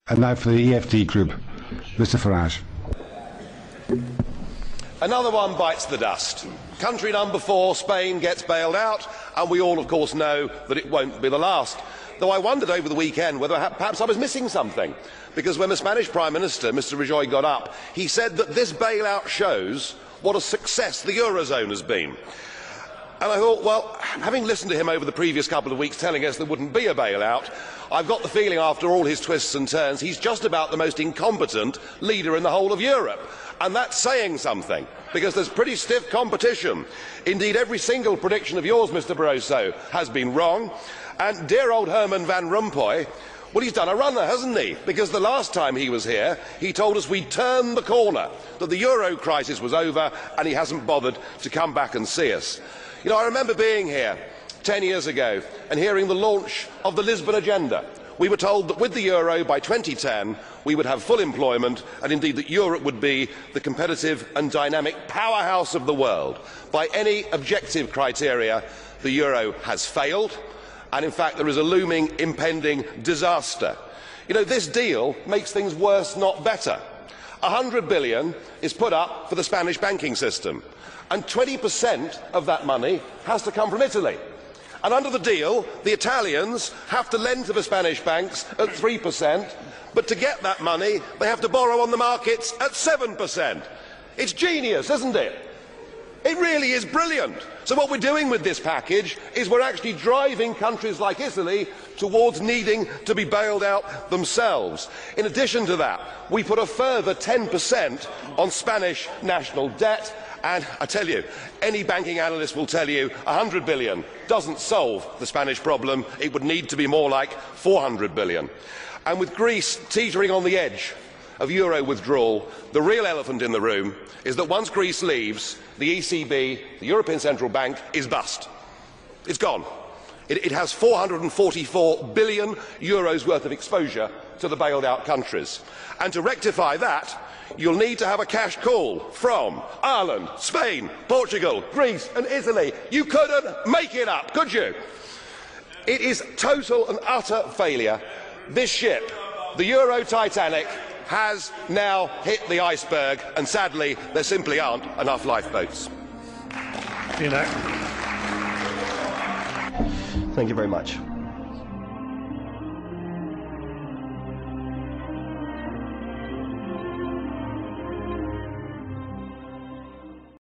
And now for the EFD group, Mr. Farage. Another one bites the dust. Country number 4, Spain, gets bailed out, and we all, of course, know that it won't be the last. Though I wondered over the weekend whether perhaps I was missing something, because when the Spanish Prime Minister, Mr. Rajoy, got up, he said that this bailout shows what a success the Eurozone has been. And I thought, well, having listened to him over the previous couple of weeks telling us there wouldn't be a bailout, I've got the feeling after all his twists and turns he's just about the most incompetent leader in the whole of Europe. And that's saying something, because there's pretty stiff competition. Indeed, every single prediction of yours, Mr. Barroso, has been wrong. And dear old Herman Van Rompuy, well, he's done a runner, hasn't he? Because the last time he was here, he told us we'd turned the corner, that the euro crisis was over, and he hasn't bothered to come back and see us. You know, I remember being here 10 years ago and hearing the launch of the Lisbon Agenda. We were told that with the euro by 2010 we would have full employment, and indeed that Europe would be the competitive and dynamic powerhouse of the world. By any objective criteria, the euro has failed, and in fact there is a looming impending disaster. You know, this deal makes things worse, not better. 100 billion is put up for the Spanish banking system, and 20% of that money has to come from Italy. And under the deal, the Italians have to lend to the Spanish banks at 3%, but to get that money, they have to borrow on the markets at 7%. It's genius, isn't it? It really is brilliant. So what we're doing with this package is we're actually driving countries like Italy towards needing to be bailed out themselves. In addition to that, we put a further 10% on Spanish national debt. And I tell you, any banking analyst will tell you 100 billion doesn't solve the Spanish problem. It would need to be more like 400 billion. And with Greece teetering on the edge of euro withdrawal, the real elephant in the room is that once Greece leaves, the ECB, the European Central Bank, is bust. It's gone. It has 444 billion euros worth of exposure to the bailed out countries. And to rectify that, you'll need to have a cash call from Ireland, Spain, Portugal, Greece and Italy. You couldn't make it up, could you? It is total and utter failure. This ship, the Euro Titanic, has now hit the iceberg, and sadly there simply aren't enough lifeboats. Thank you very much.